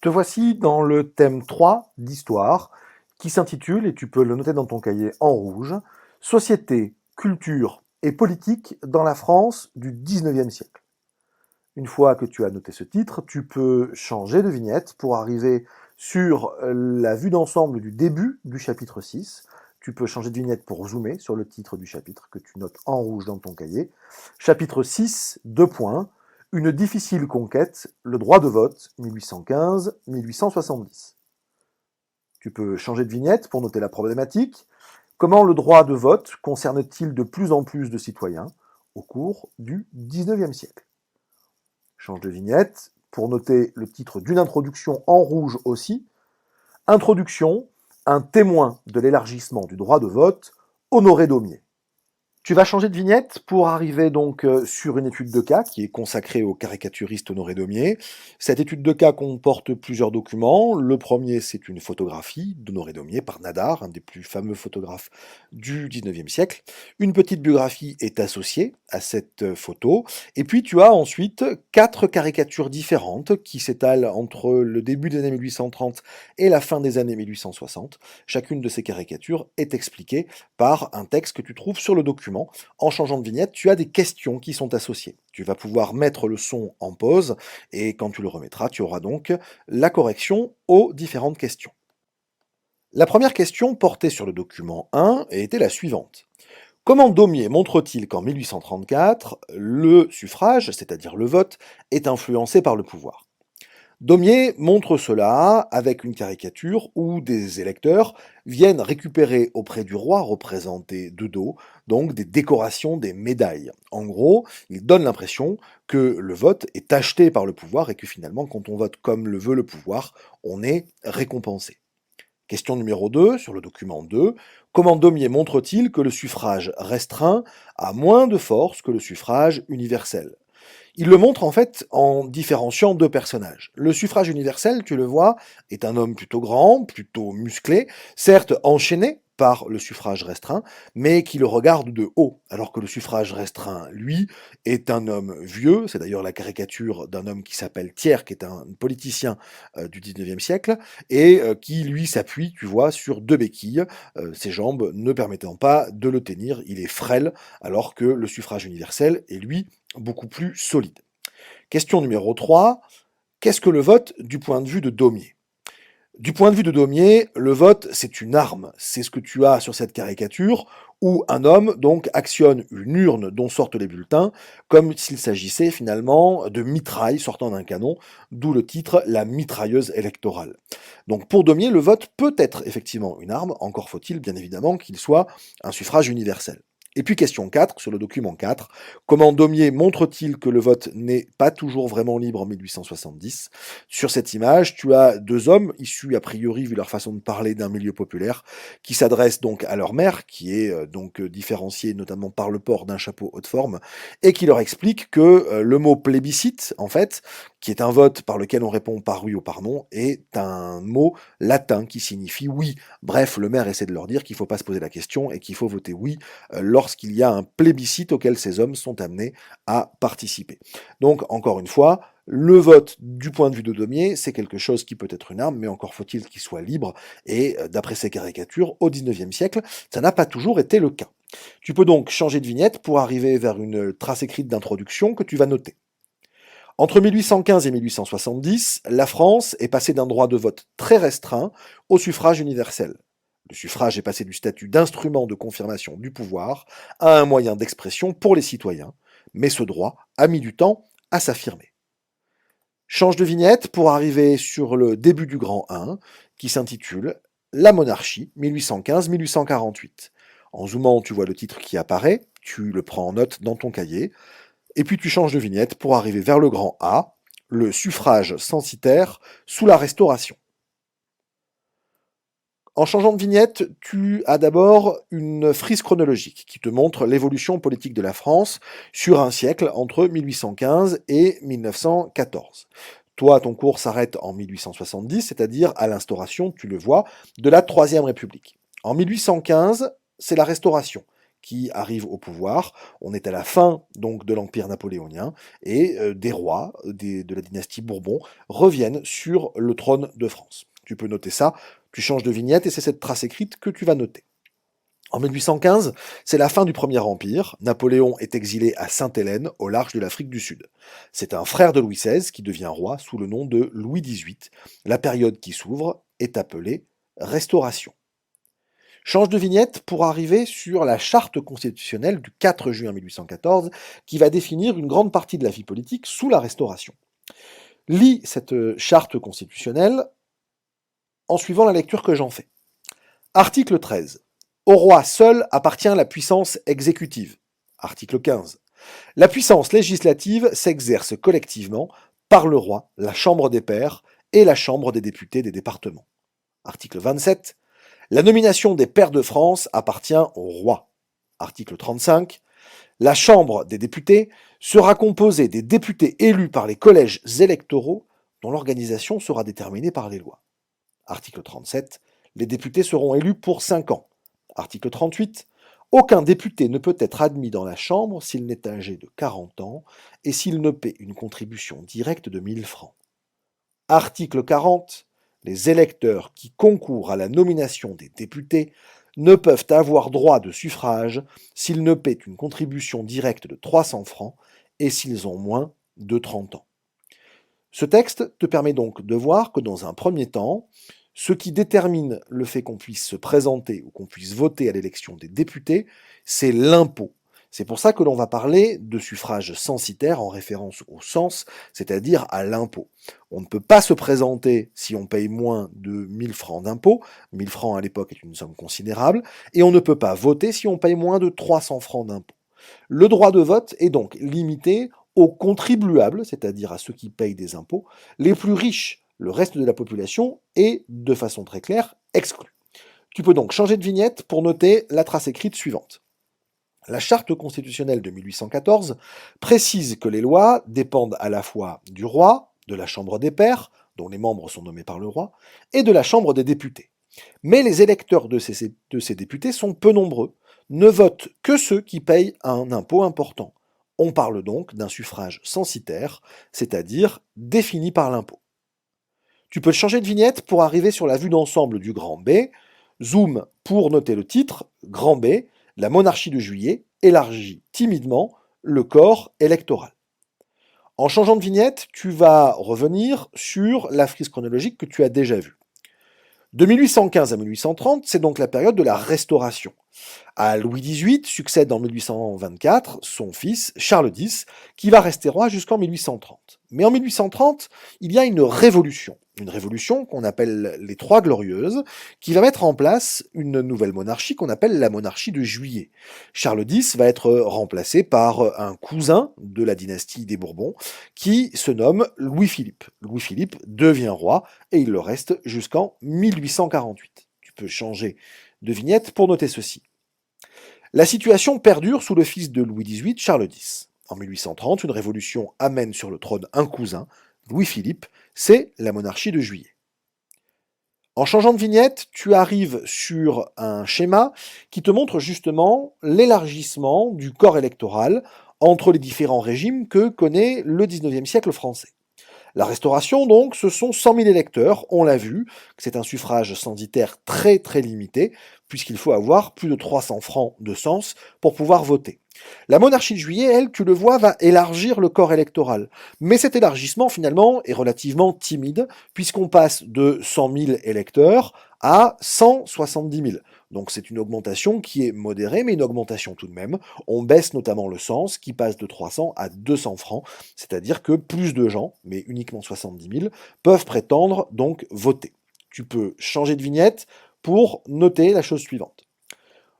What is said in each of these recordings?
Te voici dans le thème 3 d'histoire qui s'intitule, et tu peux le noter dans ton cahier en rouge, Société, culture et politique dans la France du 19e siècle. Une fois que tu as noté ce titre, tu peux changer de vignette pour arriver sur la vue d'ensemble du début du chapitre 6. Tu peux changer de vignette pour zoomer sur le titre du chapitre que tu notes en rouge dans ton cahier. Chapitre 6, 2 points. Une difficile conquête, le droit de vote, 1815-1870. Tu peux changer de vignette pour noter la problématique. Comment le droit de vote concerne-t-il de plus en plus de citoyens au cours du 19e siècle? Change de vignette pour noter le titre d'une introduction en rouge aussi. Introduction, un témoin de l'élargissement du droit de vote, Honoré Daumier. Tu vas changer de vignette pour arriver donc sur une étude de cas qui est consacrée au caricaturiste Honoré Daumier. Cette étude de cas comporte plusieurs documents. Le premier, c'est une photographie d'Honoré Daumier par Nadar, un des plus fameux photographes du 19e siècle. Une petite biographie est associée à cette photo. Et puis tu as ensuite 4 caricatures différentes qui s'étalent entre le début des années 1830 et la fin des années 1860. Chacune de ces caricatures est expliquée par un texte que tu trouves sur le document. En changeant de vignette, tu as des questions qui sont associées. Tu vas pouvoir mettre le son en pause et quand tu le remettras, tu auras donc la correction aux différentes questions. La première question portait sur le document 1 et était la suivante. Comment Daumier montre-t-il qu'en 1834, le suffrage, c'est-à-dire le vote, est influencé par le pouvoir? Daumier montre cela avec une caricature où des électeurs viennent récupérer auprès du roi, représenté de dos, donc des décorations, des médailles. En gros, il donne l'impression que le vote est acheté par le pouvoir et que finalement, quand on vote comme le veut le pouvoir, on est récompensé. Question numéro 2, sur le document 2, comment Daumier montre-t-il que le suffrage restreint a moins de force que le suffrage universel? Il le montre en fait en différenciant deux personnages. Le suffrage universel, tu le vois, est un homme plutôt grand, plutôt musclé, certes enchaîné par le suffrage restreint, mais qui le regarde de haut, alors que le suffrage restreint, lui, est un homme vieux, c'est d'ailleurs la caricature d'un homme qui s'appelle Thiers, qui est un politicien du 19e siècle, et qui, lui, s'appuie, tu vois, sur deux béquilles, ses jambes ne permettant pas de le tenir, il est frêle, alors que le suffrage universel est, lui, beaucoup plus solide. Question numéro 3, qu'est-ce que le vote du point de vue de Daumier? Du point de vue de Daumier, le vote, c'est une arme. C'est ce que tu as sur cette caricature, où un homme donc actionne une urne dont sortent les bulletins, comme s'il s'agissait finalement de mitraille sortant d'un canon, d'où le titre La mitrailleuse électorale. Donc pour Daumier, le vote peut être effectivement une arme, encore faut-il bien évidemment qu'il soit un suffrage universel. Et puis question 4, sur le document 4, comment Daumier montre-t-il que le vote n'est pas toujours vraiment libre en 1870? Sur cette image, tu as deux hommes, issus a priori, vu leur façon de parler, d'un milieu populaire, qui s'adressent donc à leur mère, qui est donc différenciée notamment par le port d'un chapeau haute forme, et qui leur explique que le mot plébiscite, en fait, qui est un vote par lequel on répond par oui ou par non, est un mot latin qui signifie oui. Bref, le maire essaie de leur dire qu'il ne faut pas se poser la question et qu'il faut voter oui lorsqu'il y a un plébiscite auquel ces hommes sont amenés à participer. Donc, encore une fois, le vote du point de vue de Daumier, c'est quelque chose qui peut être une arme, mais encore faut-il qu'il soit libre, et d'après ces caricatures, au XIXe siècle, ça n'a pas toujours été le cas. Tu peux donc changer de vignette pour arriver vers une trace écrite d'introduction que tu vas noter. Entre 1815 et 1870, la France est passée d'un droit de vote très restreint au suffrage universel. Le suffrage est passé du statut d'instrument de confirmation du pouvoir à un moyen d'expression pour les citoyens, mais ce droit a mis du temps à s'affirmer. Change de vignette pour arriver sur le début du grand 1, qui s'intitule La monarchie, 1815-1848. En zoomant, tu vois le titre qui apparaît, tu le prends en note dans ton cahier, et puis tu changes de vignette pour arriver vers le grand A, le suffrage censitaire sous la Restauration. En changeant de vignette, tu as d'abord une frise chronologique qui te montre l'évolution politique de la France sur un siècle entre 1815 et 1914. Toi, ton cours s'arrête en 1870, c'est-à-dire à l'instauration, tu le vois, de la Troisième République. En 1815, c'est la Restauration qui arrivent au pouvoir. On est à la fin donc de l'Empire napoléonien et des rois de la dynastie Bourbon reviennent sur le trône de France. Tu peux noter ça, tu changes de vignette et c'est cette trace écrite que tu vas noter. En 1815, c'est la fin du Premier Empire. Napoléon est exilé à Sainte-Hélène, au large de l'Afrique du Sud. C'est un frère de Louis XVI qui devient roi sous le nom de Louis XVIII. La période qui s'ouvre est appelée Restauration. Change de vignette pour arriver sur la charte constitutionnelle du 4 juin 1814 qui va définir une grande partie de la vie politique sous la Restauration. Lis cette charte constitutionnelle en suivant la lecture que j'en fais. Article 13. Au roi seul appartient la puissance exécutive. Article 15. La puissance législative s'exerce collectivement par le roi, la Chambre des pairs et la Chambre des députés des départements. Article 27. La nomination des pairs de France appartient au roi. Article 35. La Chambre des députés sera composée des députés élus par les collèges électoraux dont l'organisation sera déterminée par les lois. Article 37. Les députés seront élus pour 5 ans. Article 38. Aucun député ne peut être admis dans la Chambre s'il n'est âgé de 40 ans et s'il ne paie une contribution directe de 1000 francs. Article 40. Les électeurs qui concourent à la nomination des députés ne peuvent avoir droit de suffrage s'ils ne paient une contribution directe de 300 francs et s'ils ont moins de 30 ans. Ce texte te permet donc de voir que dans un premier temps, ce qui détermine le fait qu'on puisse se présenter ou qu'on puisse voter à l'élection des députés, c'est l'impôt. C'est pour ça que l'on va parler de suffrage censitaire en référence au cens, c'est-à-dire à l'impôt. On ne peut pas se présenter si on paye moins de 1000 francs d'impôt. 1000 francs à l'époque est une somme considérable. Et on ne peut pas voter si on paye moins de 300 francs d'impôt. Le droit de vote est donc limité aux contribuables, c'est-à-dire à ceux qui payent des impôts, les plus riches. Le reste de la population est, de façon très claire, exclu. Tu peux donc changer de vignette pour noter la trace écrite suivante. La charte constitutionnelle de 1814 précise que les lois dépendent à la fois du roi, de la Chambre des pairs, dont les membres sont nommés par le roi, et de la Chambre des députés. Mais les électeurs de ces députés sont peu nombreux, ne votent que ceux qui payent un impôt important. On parle donc d'un suffrage censitaire, c'est-à-dire défini par l'impôt. Tu peux changer de vignette pour arriver sur la vue d'ensemble du grand B. Zoom pour noter le titre, grand B, la monarchie de Juillet élargit timidement le corps électoral. En changeant de vignette, tu vas revenir sur la frise chronologique que tu as déjà vue. De 1815 à 1830, c'est donc la période de la Restauration. À Louis XVIII succède en 1824 son fils Charles X, qui va rester roi jusqu'en 1830. Mais en 1830, il y a une révolution qu'on appelle les Trois Glorieuses, qui va mettre en place une nouvelle monarchie qu'on appelle la monarchie de Juillet. Charles X va être remplacé par un cousin de la dynastie des Bourbons, qui se nomme Louis-Philippe. Louis-Philippe devient roi, et il le reste jusqu'en 1848. Tu peux changer de vignette pour noter ceci. La situation perdure sous le fils de Louis XVIII, Charles X. En 1830, une révolution amène sur le trône un cousin, Louis-Philippe, c'est la monarchie de Juillet. En changeant de vignette, tu arrives sur un schéma qui te montre justement l'élargissement du corps électoral entre les différents régimes que connaît le XIXe siècle français. La Restauration, donc, ce sont 100 000 électeurs, on l'a vu, c'est un suffrage censitaire très très limité, puisqu'il faut avoir plus de 300 francs de cens pour pouvoir voter. La monarchie de Juillet, elle, tu le vois, va élargir le corps électoral. Mais cet élargissement, finalement, est relativement timide, puisqu'on passe de 100 000 électeurs à 170 000. Donc c'est une augmentation qui est modérée, mais une augmentation tout de même. On baisse notamment le cens, qui passe de 300 à 200 francs, c'est-à-dire que plus de gens, mais uniquement 70 000, peuvent prétendre donc voter. Tu peux changer de vignette pour noter la chose suivante.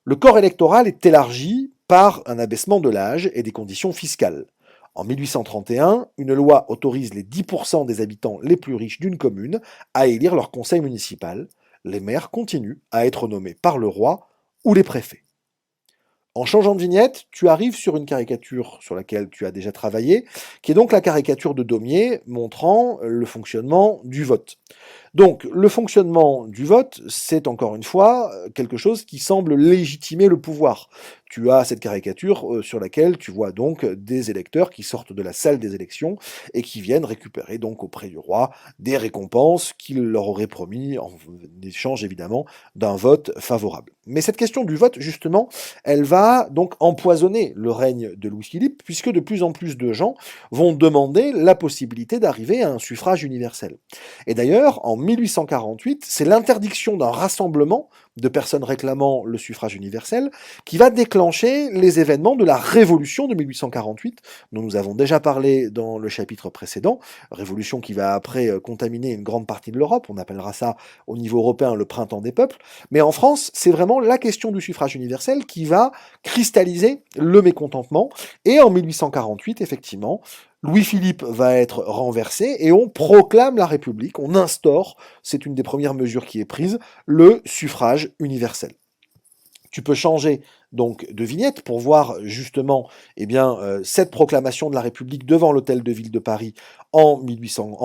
Le corps électoral est élargi par un abaissement de l'âge et des conditions fiscales. En 1831, une loi autorise les 10% des habitants les plus riches d'une commune à élire leur conseil municipal. Les maires continuent à être nommés par le roi ou les préfets. En changeant de vignette, tu arrives sur une caricature sur laquelle tu as déjà travaillé, qui est donc la caricature de Daumier montrant le fonctionnement du vote. Donc, le fonctionnement du vote, c'est encore une fois quelque chose qui semble légitimer le pouvoir. Tu as cette caricature sur laquelle tu vois donc des électeurs qui sortent de la salle des élections et qui viennent récupérer donc auprès du roi des récompenses qu'il leur aurait promis en échange évidemment d'un vote favorable. Mais cette question du vote, justement, elle va donc empoisonner le règne de Louis-Philippe, puisque de plus en plus de gens vont demander la possibilité d'arriver à un suffrage universel. Et d'ailleurs, en 1848, c'est l'interdiction d'un rassemblement de personnes réclamant le suffrage universel qui va déclencher les événements de la Révolution de 1848, dont nous avons déjà parlé dans le chapitre précédent, révolution qui va après contaminer une grande partie de l'Europe, on appellera ça au niveau européen le printemps des peuples, mais en France, c'est vraiment la question du suffrage universel qui va cristalliser le mécontentement, et en 1848, effectivement, Louis-Philippe va être renversé et on proclame la République, on instaure, c'est une des premières mesures qui est prise, le suffrage universel. Tu peux changer donc de vignette pour voir justement cette proclamation de la République devant l'hôtel de ville de Paris en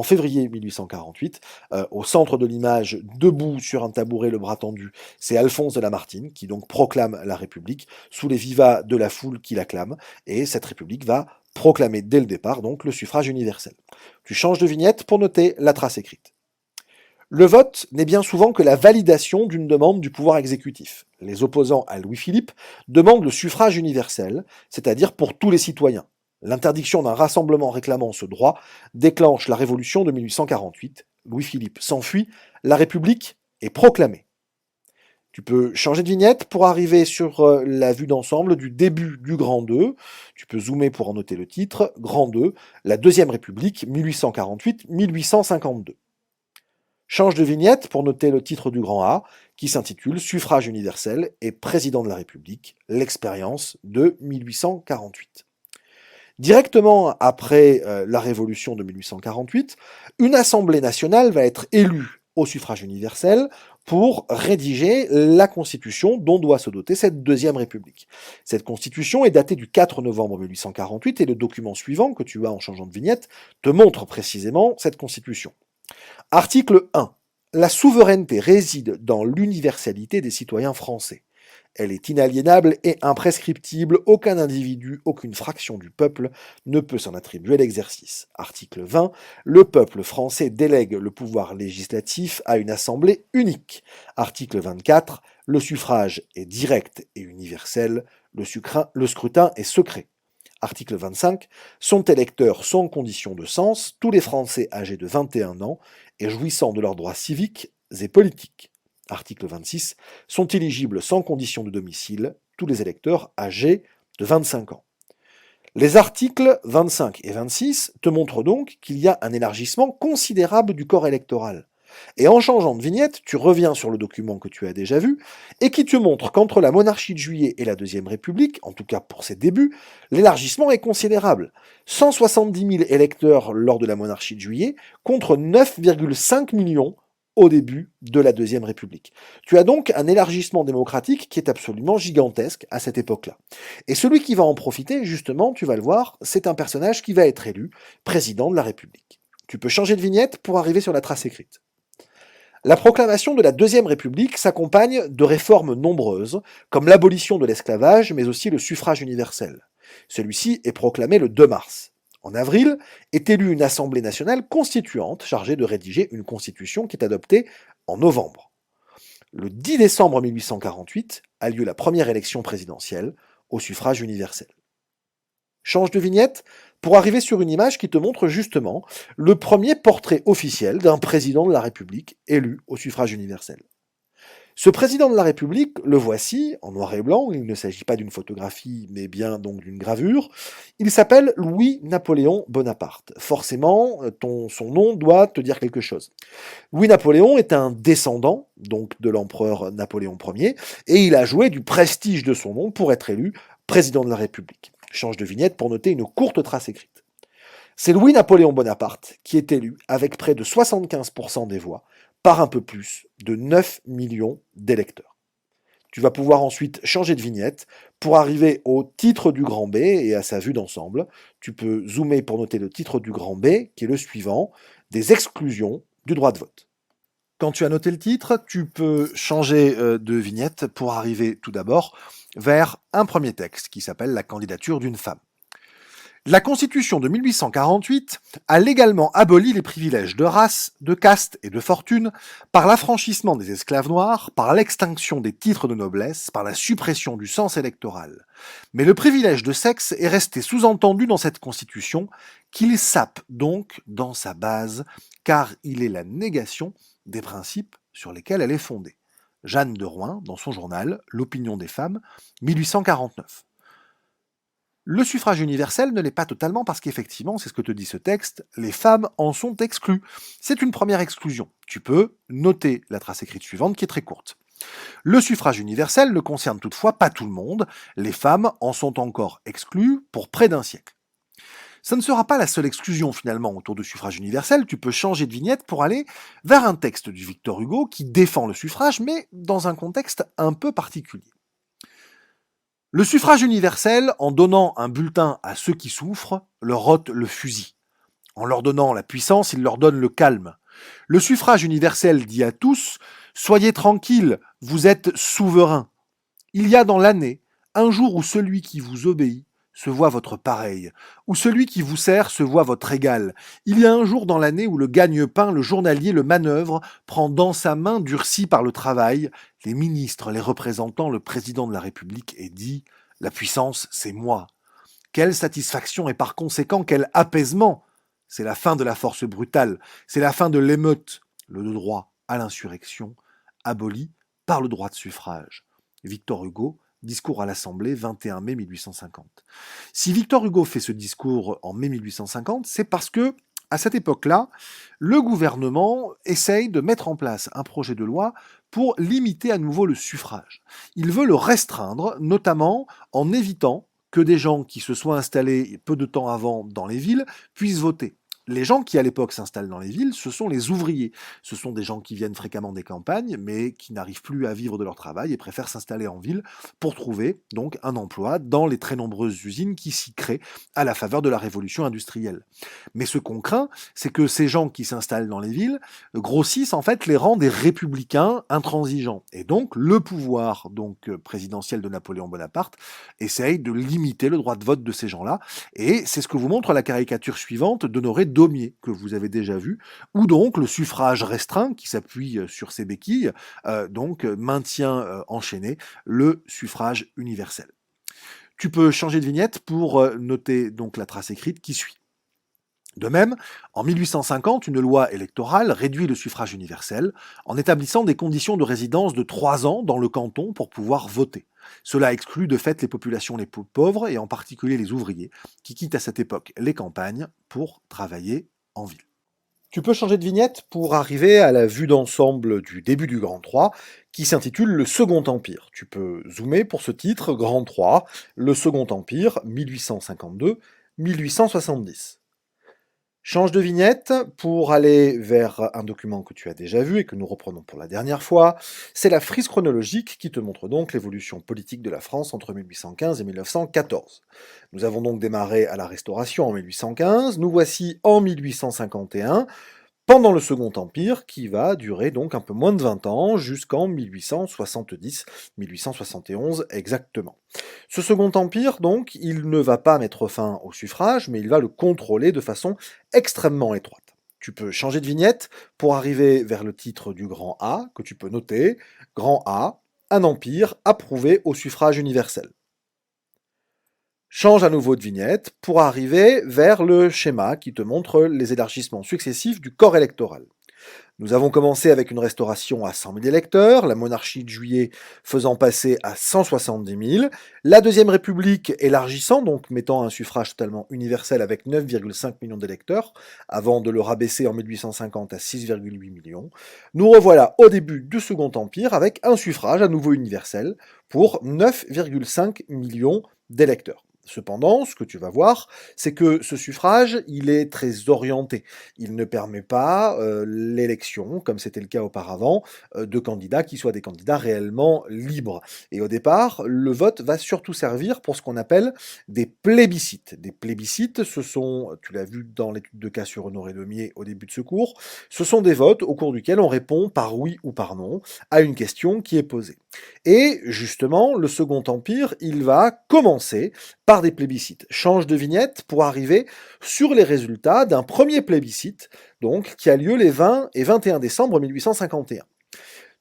février 1848. Au centre de l'image, debout sur un tabouret, le bras tendu, c'est Alphonse de Lamartine qui donc proclame la République sous les vivas de la foule qui l'acclame. Et cette République va proclamer dès le départ donc le suffrage universel. Tu changes de vignette pour noter la trace écrite. Le vote n'est bien souvent que la validation d'une demande du pouvoir exécutif. Les opposants à Louis-Philippe demandent le suffrage universel, c'est-à-dire pour tous les citoyens. L'interdiction d'un rassemblement réclamant ce droit déclenche la révolution de 1848. Louis-Philippe s'enfuit, la République est proclamée. Tu peux changer de vignette pour arriver sur la vue d'ensemble du début du Grand 2. Tu peux zoomer pour en noter le titre. Grand 2, la Deuxième République, 1848-1852. Change de vignette pour noter le titre du Grand A, qui s'intitule Suffrage universel et président de la République, l'expérience de 1848. Directement après la Révolution de 1848, une Assemblée nationale va être élue au suffrage universel pour rédiger la Constitution dont doit se doter cette Deuxième République. Cette Constitution est datée du 4 novembre 1848 et le document suivant que tu as en changeant de vignette te montre précisément cette Constitution. Article 1. La souveraineté réside dans l'universalité des citoyens français. Elle est inaliénable et imprescriptible. Aucun individu, aucune fraction du peuple ne peut s'en attribuer l'exercice. Article 20. Le peuple français délègue le pouvoir législatif à une assemblée unique. Article 24. Le suffrage est direct et universel. Le scrutin est secret. Article 25. Sont électeurs sans condition de cens tous les Français âgés de 21 ans et jouissant de leurs droits civiques et politiques. Article 26. Sont éligibles sans condition de domicile tous les électeurs âgés de 25 ans. Les articles 25 et 26 te montrent donc qu'il y a un élargissement considérable du corps électoral. Et en changeant de vignette, tu reviens sur le document que tu as déjà vu, et qui te montre qu'entre la monarchie de Juillet et la Deuxième République, en tout cas pour ses débuts, l'élargissement est considérable. 170 000 électeurs lors de la monarchie de Juillet, contre 9,5 millions au début de la Deuxième République. Tu as donc un élargissement démocratique qui est absolument gigantesque à cette époque-là. Et celui qui va en profiter, justement, tu vas le voir, c'est un personnage qui va être élu président de la République. Tu peux changer de vignette pour arriver sur la trace écrite. La proclamation de la Deuxième République s'accompagne de réformes nombreuses, comme l'abolition de l'esclavage, mais aussi le suffrage universel. Celui-ci est proclamé le 2 mars. En avril, est élue une Assemblée nationale constituante chargée de rédiger une constitution qui est adoptée en novembre. Le 10 décembre 1848 a lieu la première élection présidentielle au suffrage universel. Change de vignette pour arriver sur une image qui te montre justement le premier portrait officiel d'un président de la République élu au suffrage universel. Ce président de la République, le voici, en noir et blanc, il ne s'agit pas d'une photographie, mais bien donc d'une gravure. Il s'appelle Louis-Napoléon Bonaparte. Forcément, son nom doit te dire quelque chose. Louis-Napoléon est un descendant, donc de l'empereur Napoléon Ier, et il a joué du prestige de son nom pour être élu président de la République. Change de vignette pour noter une courte trace écrite. C'est Louis-Napoléon Bonaparte qui est élu avec près de 75% des voix, par un peu plus de 9 millions d'électeurs. Tu vas pouvoir ensuite changer de vignette pour arriver au titre du Grand B et à sa vue d'ensemble. Tu peux zoomer pour noter le titre du Grand B, qui est le suivant, des exclusions du droit de vote. Quand tu as noté le titre, tu peux changer de vignette pour arriver tout d'abord vers un premier texte qui s'appelle La candidature d'une femme. La Constitution de 1848 a légalement aboli les privilèges de race, de caste et de fortune par l'affranchissement des esclaves noirs, par l'extinction des titres de noblesse, par la suppression du cens électoral. Mais le privilège de sexe est resté sous-entendu dans cette Constitution, qu'il sape donc dans sa base, car il est la négation des principes sur lesquels elle est fondée. Jeanne de Rouen, dans son journal L'opinion des femmes, 1849. Le suffrage universel ne l'est pas totalement parce qu'effectivement, c'est ce que te dit ce texte, les femmes en sont exclues. C'est une première exclusion. Tu peux noter la trace écrite suivante qui est très courte. Le suffrage universel ne concerne toutefois pas tout le monde. Les femmes en sont encore exclues pour près d'un siècle. Ça ne sera pas la seule exclusion finalement autour du suffrage universel. Tu peux changer de vignette pour aller vers un texte du Victor Hugo qui défend le suffrage, mais dans un contexte un peu particulier. Le suffrage universel, en donnant un bulletin à ceux qui souffrent, leur ôte le fusil. En leur donnant la puissance, il leur donne le calme. Le suffrage universel dit à tous « Soyez tranquilles, vous êtes souverains ». Il y a dans l'année un jour où celui qui vous obéit se voit votre pareil, où celui qui vous sert se voit votre égal. Il y a un jour dans l'année où le gagne-pain, le journalier, le manœuvre, prend dans sa main durcie par le travail, les ministres, les représentants, le président de la République et dit « La puissance, c'est moi ». Quelle satisfaction et par conséquent quel apaisement. C'est la fin de la force brutale, c'est la fin de l'émeute, le droit à l'insurrection, aboli par le droit de suffrage. Victor Hugo, discours à l'Assemblée, 21 mai 1850. Si Victor Hugo fait ce discours en mai 1850, c'est parce que, à cette époque-là, le gouvernement essaye de mettre en place un projet de loi pour limiter à nouveau le suffrage. Il veut le restreindre, notamment en évitant que des gens qui se soient installés peu de temps avant dans les villes puissent voter. Les gens qui à l'époque s'installent dans les villes, ce sont les ouvriers. Ce sont des gens qui viennent fréquemment des campagnes, mais qui n'arrivent plus à vivre de leur travail et préfèrent s'installer en ville pour trouver donc un emploi dans les très nombreuses usines qui s'y créent à la faveur de la révolution industrielle. Mais ce qu'on craint, c'est que ces gens qui s'installent dans les villes grossissent en fait les rangs des républicains intransigeants. Et donc le pouvoir présidentiel de Napoléon Bonaparte essaye de limiter le droit de vote de ces gens-là. Et c'est ce que vous montre la caricature suivante d'Honoré Daumier, que vous avez déjà vu, où donc le suffrage restreint, qui s'appuie sur ses béquilles, maintient enchaîné le suffrage universel. Tu peux changer de vignette pour noter donc la trace écrite qui suit. De même, en 1850, une loi électorale réduit le suffrage universel en établissant des conditions de résidence de 3 ans dans le canton pour pouvoir voter. Cela exclut de fait les populations les plus pauvres et en particulier les ouvriers qui quittent à cette époque les campagnes pour travailler en ville. Tu peux changer de vignette pour arriver à la vue d'ensemble du début du Grand 3 qui s'intitule Le Second Empire. Tu peux zoomer pour ce titre, Grand 3, Le Second Empire, 1852-1870. Change de vignette pour aller vers un document que tu as déjà vu et que nous reprenons pour la dernière fois. C'est la frise chronologique qui te montre donc l'évolution politique de la France entre 1815 et 1914. Nous avons donc démarré à la Restauration en 1815, nous voici en 1851, pendant le Second Empire, qui va durer donc un peu moins de 20 ans, jusqu'en 1870-1871 exactement. Ce Second Empire, donc, il ne va pas mettre fin au suffrage, mais il va le contrôler de façon extrêmement étroite. Tu peux changer de vignette pour arriver vers le titre du Grand A, que tu peux noter. Grand A, un empire approuvé au suffrage universel. Change à nouveau de vignette pour arriver vers le schéma qui te montre les élargissements successifs du corps électoral. Nous avons commencé avec une restauration à 100 000 électeurs, la monarchie de Juillet faisant passer à 170 000, la Deuxième République élargissant, donc mettant un suffrage totalement universel avec 9,5 millions d'électeurs, avant de le rabaisser en 1850 à 6,8 millions. Nous revoilà au début du Second Empire avec un suffrage à nouveau universel pour 9,5 millions d'électeurs. Cependant, ce que tu vas voir, c'est que ce suffrage, il est très orienté. Il ne permet pas l'élection, comme c'était le cas auparavant, de candidats qui soient des candidats réellement libres. Et au départ, le vote va surtout servir pour ce qu'on appelle des plébiscites. Des plébiscites, ce sont, tu l'as vu dans l'étude de cas sur Honoré Daumier au début de ce cours, ce sont des votes au cours duquel on répond par oui ou par non à une question qui est posée. Et justement, le Second Empire, il va commencer par des plébiscites. Change de vignette pour arriver sur les résultats d'un premier plébiscite, donc, qui a lieu les 20 et 21 décembre 1851.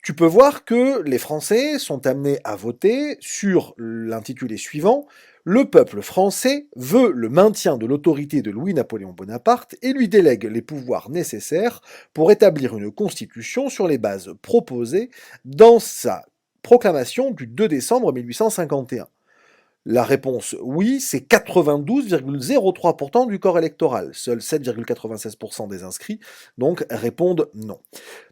Tu peux voir que les Français sont amenés à voter sur l'intitulé suivant: Le peuple français veut le maintien de l'autorité de Louis-Napoléon Bonaparte et lui délègue les pouvoirs nécessaires pour établir une constitution sur les bases proposées dans sa proclamation du 2 décembre 1851. La réponse oui, c'est 92,03% du corps électoral. Seuls 7,96% des inscrits donc répondent non.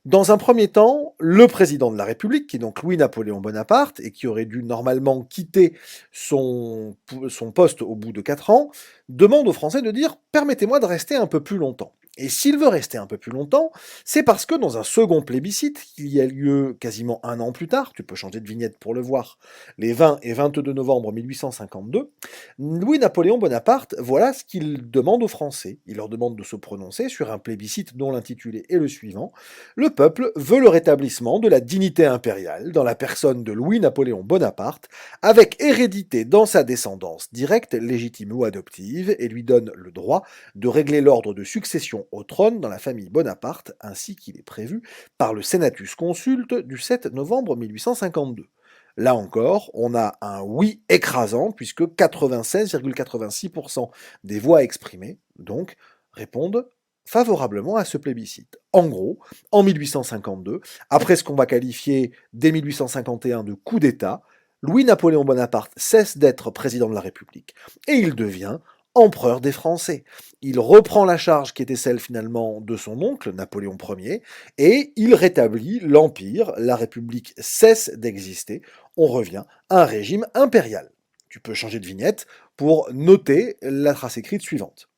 Dans un premier temps, le président de la République, qui est donc Louis-Napoléon Bonaparte, et qui aurait dû normalement quitter son poste au bout de 4 ans, demande aux Français de dire « Permettez-moi de rester un peu plus longtemps ». Et s'il veut rester un peu plus longtemps, c'est parce que dans un second plébiscite, qui y a lieu quasiment un an plus tard, tu peux changer de vignette pour le voir, les 20 et 22 novembre 1852, Louis-Napoléon Bonaparte, voilà ce qu'il demande aux Français. Il leur demande de se prononcer sur un plébiscite dont l'intitulé est le suivant: Le peuple veut le rétablissement de la dignité impériale dans la personne de Louis-Napoléon Bonaparte, avec hérédité dans sa descendance directe, légitime ou adoptive, et lui donne le droit de régler l'ordre de succession au trône dans la famille Bonaparte, ainsi qu'il est prévu par le Senatus Consulte du 7 novembre 1852. Là encore, on a un oui écrasant, puisque 96,86% des voix exprimées, donc, répondent favorablement à ce plébiscite. En gros, en 1852, après ce qu'on va qualifier dès 1851 de coup d'État, Louis-Napoléon Bonaparte cesse d'être président de la République et il devient empereur des Français. Il reprend la charge qui était celle finalement de son oncle, Napoléon Ier, et il rétablit l'Empire, la République cesse d'exister, on revient à un régime impérial. Tu peux changer de vignette pour noter la trace écrite suivante.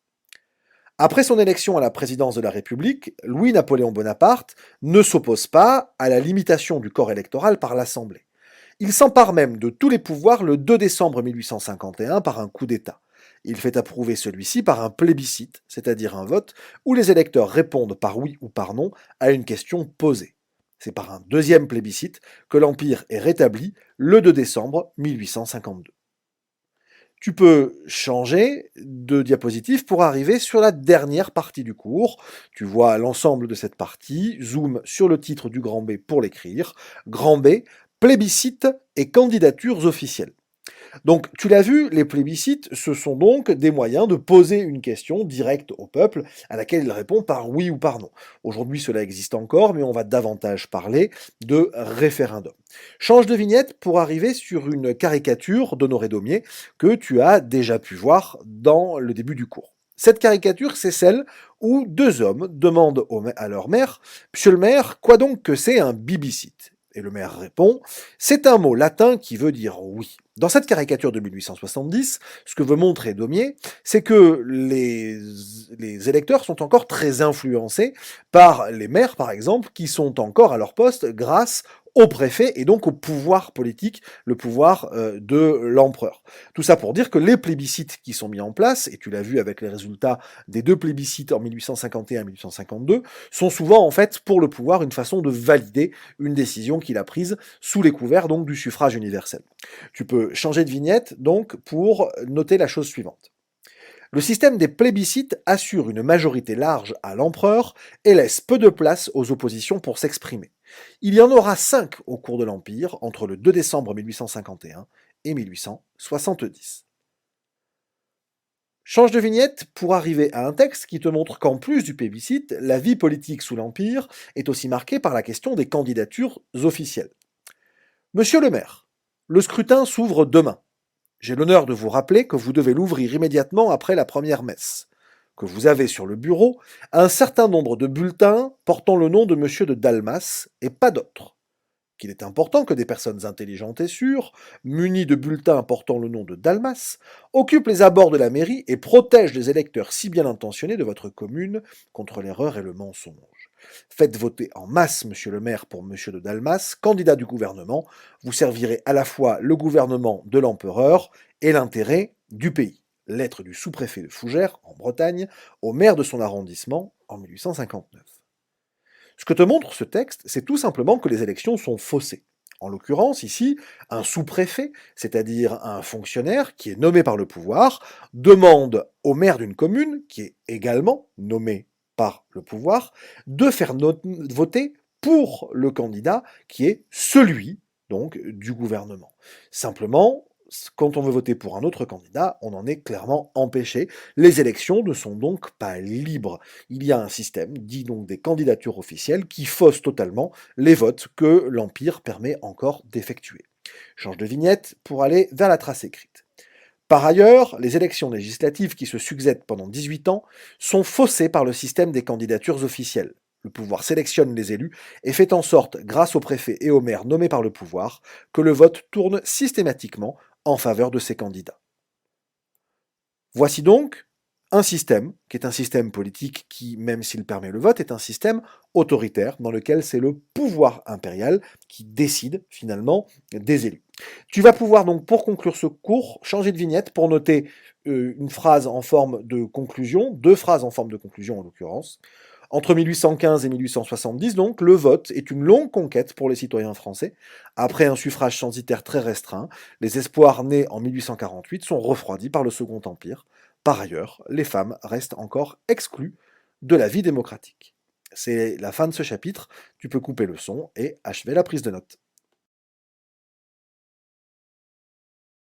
Après son élection à la présidence de la République, Louis-Napoléon Bonaparte ne s'oppose pas à la limitation du corps électoral par l'Assemblée. Il s'empare même de tous les pouvoirs le 2 décembre 1851 par un coup d'État. Il fait approuver celui-ci par un plébiscite, c'est-à-dire un vote où les électeurs répondent par oui ou par non à une question posée. C'est par un deuxième plébiscite que l'Empire est rétabli le 2 décembre 1852. Tu peux changer de diapositive pour arriver sur la dernière partie du cours. Tu vois l'ensemble de cette partie, zoom sur le titre du grand B pour l'écrire. Grand B, plébiscite et candidatures officielles. Donc, tu l'as vu, les plébiscites, ce sont donc des moyens de poser une question directe au peuple à laquelle il répond par oui ou par non. Aujourd'hui, cela existe encore, mais on va davantage parler de référendum. Change de vignette pour arriver sur une caricature d'Honoré Daumier que tu as déjà pu voir dans le début du cours. Cette caricature, c'est celle où deux hommes demandent à leur maire « Monsieur le maire, quoi donc que c'est un bibicite ?» Et le maire répond « C'est un mot latin qui veut dire oui ». Dans cette caricature de 1870, ce que veut montrer Daumier, c'est que les électeurs sont encore très influencés par les maires, par exemple, qui sont encore à leur poste grâce au préfet et donc au pouvoir politique, le pouvoir de l'empereur. Tout ça pour dire que les plébiscites qui sont mis en place, et tu l'as vu avec les résultats des deux plébiscites en 1851 et 1852, sont souvent en fait pour le pouvoir une façon de valider une décision qu'il a prise sous les couverts donc du suffrage universel. Tu peux changer de vignette donc pour noter la chose suivante. Le système des plébiscites assure une majorité large à l'empereur et laisse peu de place aux oppositions pour s'exprimer. Il y en aura 5 au cours de l'Empire entre le 2 décembre 1851 et 1870. Change de vignette pour arriver à un texte qui te montre qu'en plus du plébiscite, la vie politique sous l'Empire est aussi marquée par la question des candidatures officielles. Monsieur le maire, le scrutin s'ouvre demain. J'ai l'honneur de vous rappeler que vous devez l'ouvrir immédiatement après la première messe, que vous avez sur le bureau un certain nombre de bulletins portant le nom de Monsieur de Dalmas et pas d'autres. qu'il est important que des personnes intelligentes et sûres, munies de bulletins portant le nom de Dalmas, occupent les abords de la mairie et protègent les électeurs si bien intentionnés de votre commune contre l'erreur et le mensonge. Faites voter en masse Monsieur le maire pour Monsieur de Dalmas, candidat du gouvernement. Vous servirez à la fois le gouvernement de l'empereur et l'intérêt du pays. Lettre du sous-préfet de Fougères, en Bretagne, au maire de son arrondissement en 1859. Ce que te montre ce texte, c'est tout simplement que les élections sont faussées. En l'occurrence, ici, un sous-préfet, c'est-à-dire un fonctionnaire qui est nommé par le pouvoir, demande au maire d'une commune, qui est également nommé par le pouvoir, de faire voter pour le candidat qui est celui, donc, du gouvernement. Simplement, quand on veut voter pour un autre candidat, on en est clairement empêché. Les élections ne sont donc pas libres. Il y a un système, dit donc des candidatures officielles, qui fausse totalement les votes que l'Empire permet encore d'effectuer. Change de vignette pour aller vers la trace écrite. Par ailleurs, les élections législatives qui se succèdent pendant 18 ans sont faussées par le système des candidatures officielles. Le pouvoir sélectionne les élus et fait en sorte, grâce aux préfets et aux maires nommés par le pouvoir, que le vote tourne systématiquement en faveur de ces candidats. Voici donc un système, qui est un système politique qui, même s'il permet le vote, est un système autoritaire dans lequel c'est le pouvoir impérial qui décide finalement des élus. Tu vas pouvoir donc, pour conclure ce cours, changer de vignette pour noter une phrase en forme de conclusion, deux phrases en forme de conclusion en l'occurrence. Entre 1815 et 1870, donc, le vote est une longue conquête pour les citoyens français. Après un suffrage censitaire très restreint, les espoirs nés en 1848 sont refroidis par le Second Empire. Par ailleurs, les femmes restent encore exclues de la vie démocratique. C'est la fin de ce chapitre. Tu peux couper le son et achever la prise de notes.